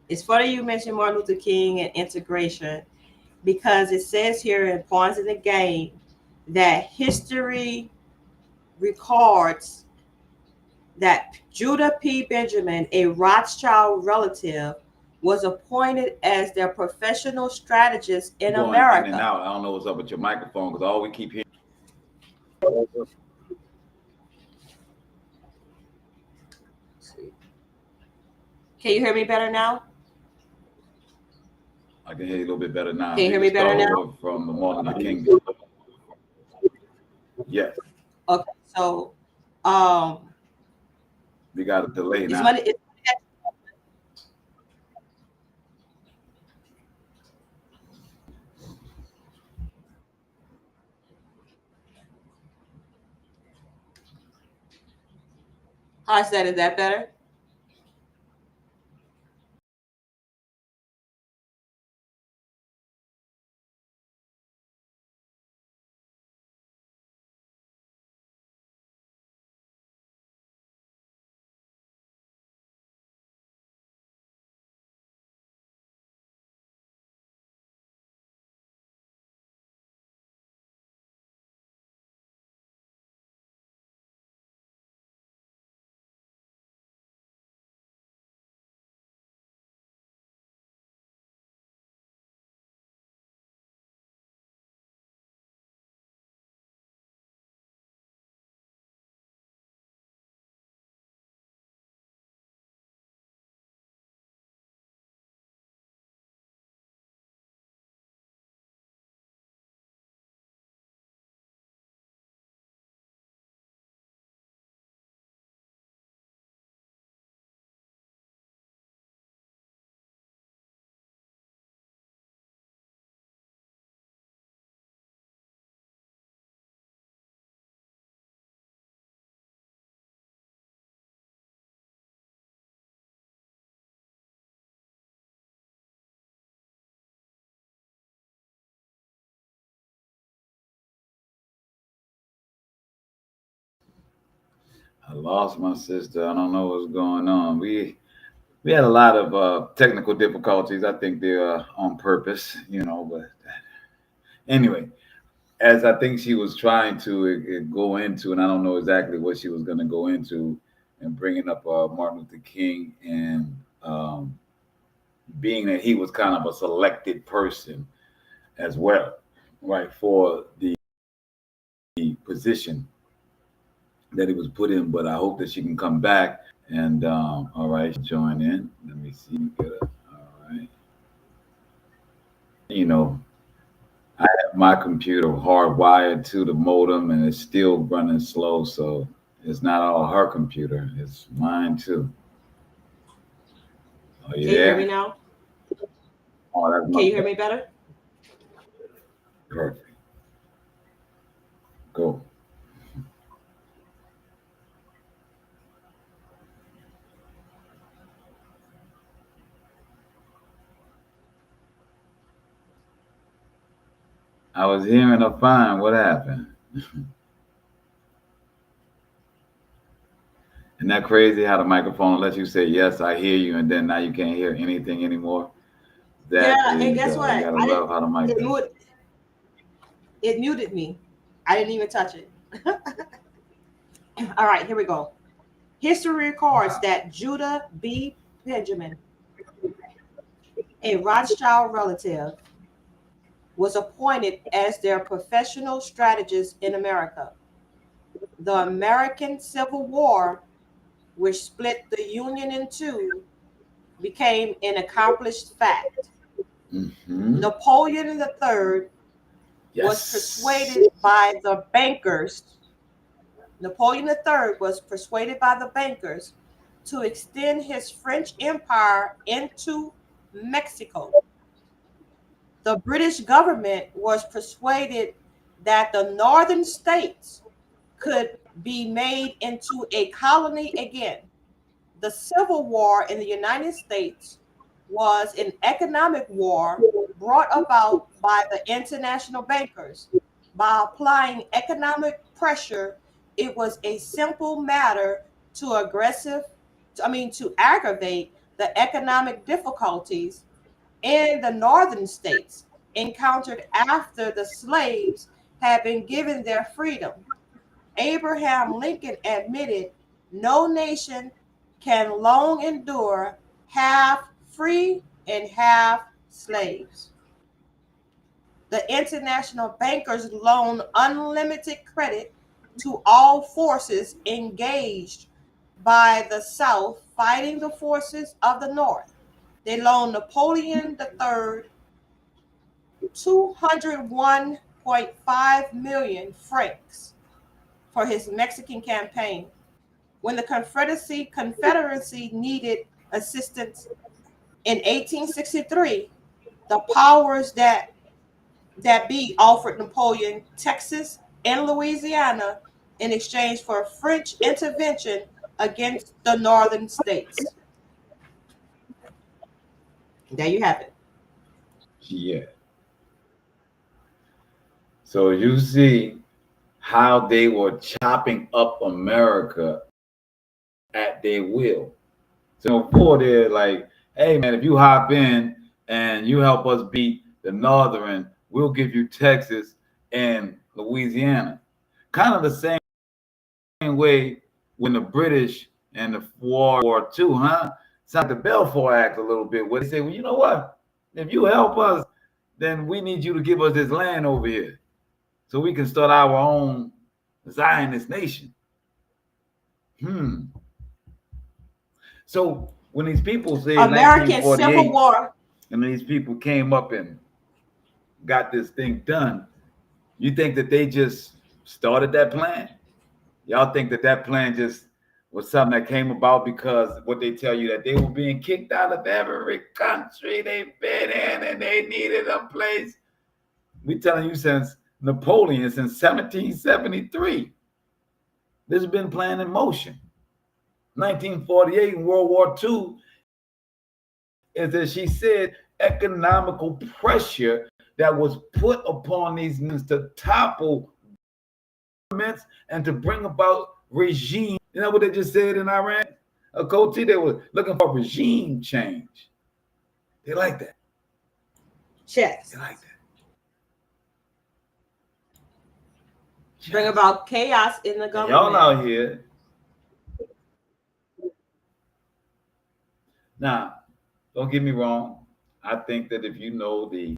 It's funny you mentioned Martin Luther King and integration, because it says here in Pawns in the Game that history records that Judah P. Benjamin, a Rothschild relative, was appointed as their professional strategist in America. In and out. I don't know what's up with your microphone, because all we keep hearing. Can you hear me better now? I can hear you a little bit better now. Can you hear me better now? From the Martin Luther King. Yes. Okay, so we got a delay now. How I said, is that better? I lost my sister. I don't know what's going on. We had a lot of technical difficulties. I think they're on purpose, But anyway, as I think she was trying to go into, and I don't know exactly what she was going to go into, and bringing up Martin Luther King and being that he was kind of a selected person as well, right, for the position that he was put in. But I hope that she can come back and all right, join in. Let me see. All right. I have my computer hardwired to the modem and it's still running slow, so it's not all her computer, it's mine too. Oh, Can you hear me now? Oh, that's Can you hear me better? Perfect. Go. I was hearing her fine. What happened? Isn't that crazy how the microphone lets you say, yes, I hear you, and then now you can't hear anything anymore? Yeah, and guess what? You gotta love how the mic it muted me. I didn't even touch it. All right, here we go. History records that Judah B. Benjamin, a Rothschild relative, was appointed as their professional strategist in America. The American Civil War, which split the Union in two, became an accomplished fact. Mm-hmm. Napoleon III was persuaded by the bankers. Napoleon III was persuaded by the bankers to extend his French Empire into Mexico. The British government was persuaded that the northern states could be made into a colony again. The Civil War in the United States was an economic war brought about by the international bankers. By applying economic pressure, it was a simple matter to aggravate the economic difficulties in the northern states encountered after the slaves had been given their freedom. Abraham Lincoln admitted no nation can long endure half free and half slaves. The international bankers loaned unlimited credit to all forces engaged by the South fighting the forces of the North. They loaned Napoleon III 201.5 million francs for his Mexican campaign. When the Confederacy needed assistance in 1863, the powers that be offered Napoleon Texas and Louisiana in exchange for French intervention against the northern states. There you have it. Yeah. So you see how they were chopping up America at their will. So before they're like, hey man, if you hop in and you help us beat the Northern, we'll give you Texas and Louisiana. Kind of the same way when the British and the War II, huh? It's like the Balfour Act a little bit, where they say, well, you know what? If you help us, then we need you to give us this land over here so we can start our own Zionist nation. So when these people say American Civil War, and these people came up and got this thing done, you think that they just started that plan? Y'all think that that plan just was something that came about because what they tell you that they were being kicked out of every country they've been in and they needed a place? We telling you since Napoleon, since 1773, this has been planned in motion. 1948 in World War II, is that she said economical pressure that was put upon these men to topple governments and to bring about regime You know what they just said in Iran? A Coty, they were looking for regime change. They like that. Chess. They like that. Bring about chaos in the And government. y'all out here. Now, don't get me wrong. I think that if you know the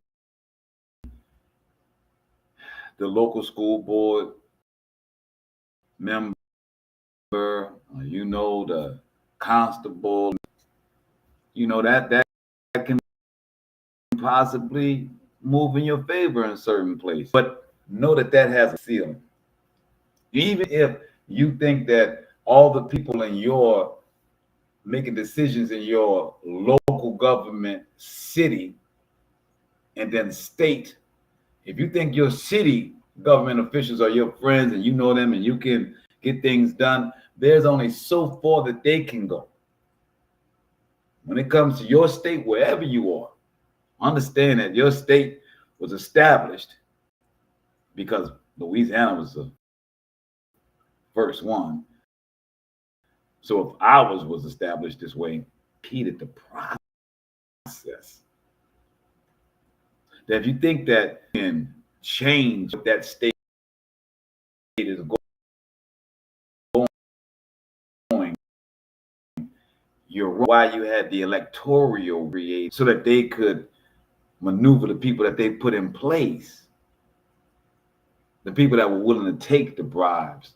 local school board member, you know the constable, you know that can possibly move in your favor in certain places. But know that has a ceiling. Even if you think that all the people in your making decisions in your local government, city, and then state, if you think your city government officials are your friends and you know them and you can get things done, there's only so far that they can go. When it comes to your state, wherever you are, understand that your state was established because Louisiana was the first one. So if ours was established this way, repeated the process. That if you think that you can change what that state is going, you're why you had the electoral created so that they could maneuver the people that they put in place. The people that were willing to take the bribes,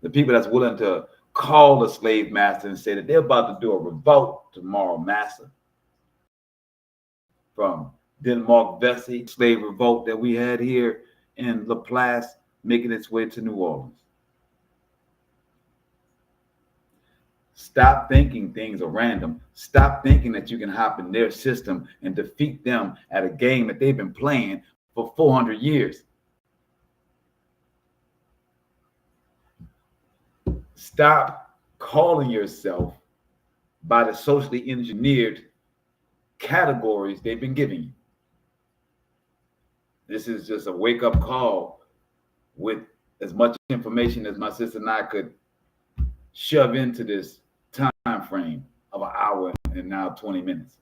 the people that's willing to call the slave master and say that they're about to do a revolt tomorrow, master. From Denmark Vesey slave revolt that we had here in Laplace, making its way to New Orleans. Stop thinking things are random. Stop thinking that you can hop in their system and defeat them at a game that they've been playing for 400 years. Stop calling yourself by the socially engineered categories they've been giving you. This is just a wake-up call with as much information as my sister and I could shove into this time frame of an hour and now 20 minutes.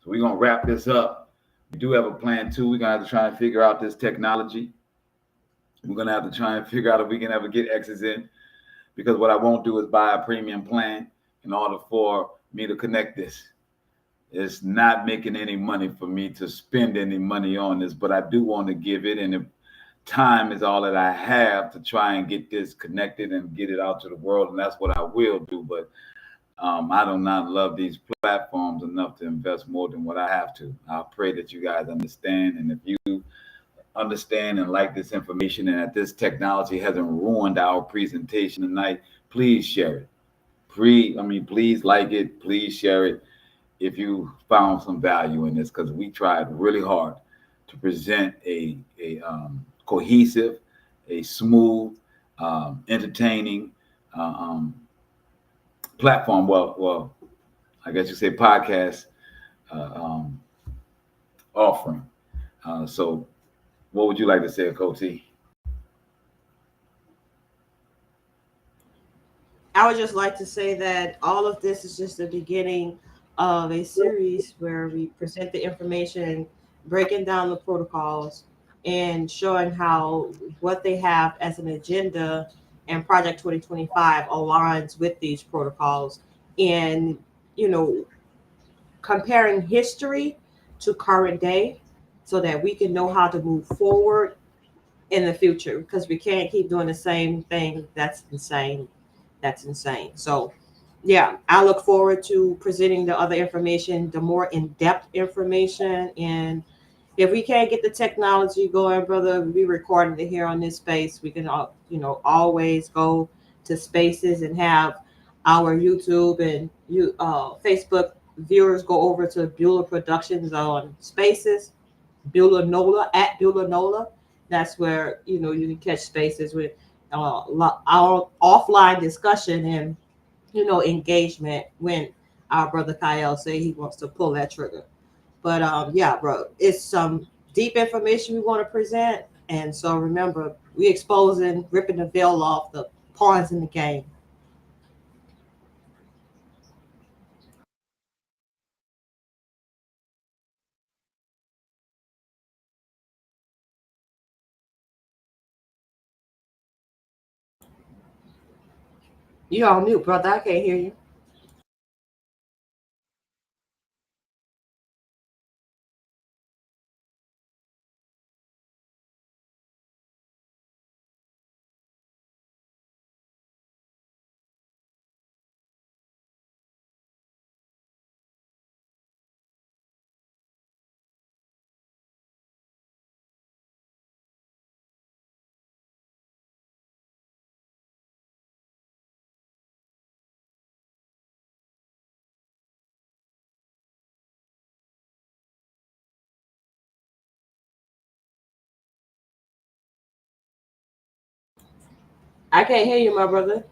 So we're going to wrap this up. We do have a plan too. We're going to have to try and figure out this technology. We're going to have to try and figure out if we can ever get X's in, because what I won't do is buy a premium plan in order for me to connect this. It's not making any money for me to spend any money on this, but I do want to give it. And if time is all that I have to try and get this connected and get it out to the world, and that's what I will do. But I do not love these platforms enough to invest more than what I have to. I pray that you guys understand. And if you understand and like this information and that this technology hasn't ruined our presentation tonight, please share it. Please like it. Please share it if you found some value in this, because we tried really hard to present a cohesive, a smooth, entertaining platform. Well, I guess you say podcast offering. So what would you like to say, Coty? I would just like to say that all of this is just the beginning of a series where we present the information, breaking down the protocols, and showing how what they have as an agenda and Project 2025 aligns with these protocols, and comparing history to current day so that we can know how to move forward in the future, because we can't keep doing the same thing. That's insane. So yeah, I look forward to presenting the other information, the more in-depth information. And if we can't get the technology going, brother, we recording it here on this space. We can always go to spaces and have our YouTube and Facebook viewers go over to Beulah Productions on Spaces, Beulah Nola, at Beulah Nola. That's where you can catch spaces with our offline discussion and engagement when our brother Kyle say he wants to pull that trigger. But yeah, bro, it's some deep information we want to present. And so remember, we exposing, ripping the veil off the pawns in the game. You're on mute, brother. I can't hear you. I can't hear you, my brother.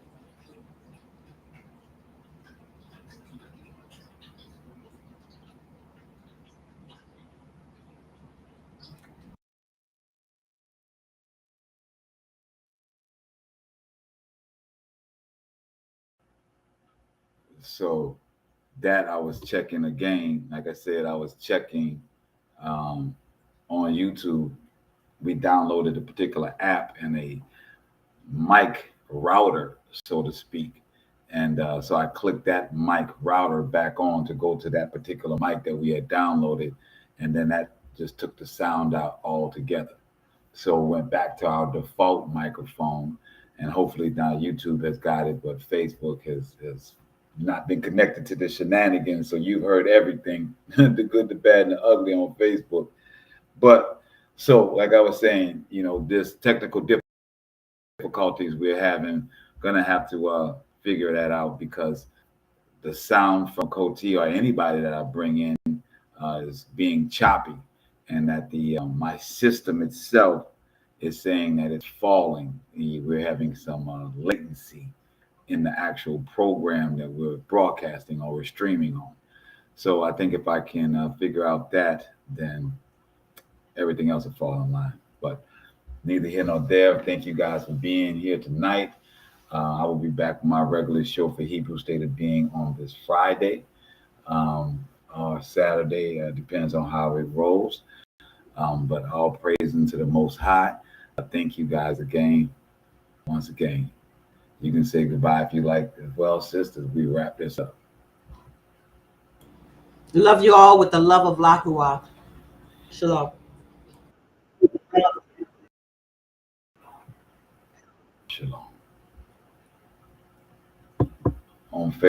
So that I was checking again. Like I said, I was checking um, on YouTube. We downloaded a particular app and a mic router, so to speak. And so I clicked that mic router back on to go to that particular mic that we had downloaded. And then that just took the sound out altogether. So went back to our default microphone. And hopefully now YouTube has got it, but Facebook has not been connected to the shenanigans. So you've heard everything, the good, the bad, and the ugly on Facebook. But so, like I was saying, this technical difficulties we're having, gonna have to figure that out because the sound from Coty or anybody that I bring in is being choppy, and that the my system itself is saying that it's falling. We're having some latency in the actual program that we're broadcasting or we're streaming on. So I think if I can figure out that, then everything else will fall in line. But neither here nor there. Thank you guys for being here tonight. I will be back with my regular show for Hebrew State of Being on this Friday or Saturday. Depends on how it rolls. But all praise unto the Most High. Thank you guys again. Once again, you can say goodbye if you like as well, sisters. We wrap this up. Love you all with the love of Lahuah. Shalom. Shalom. On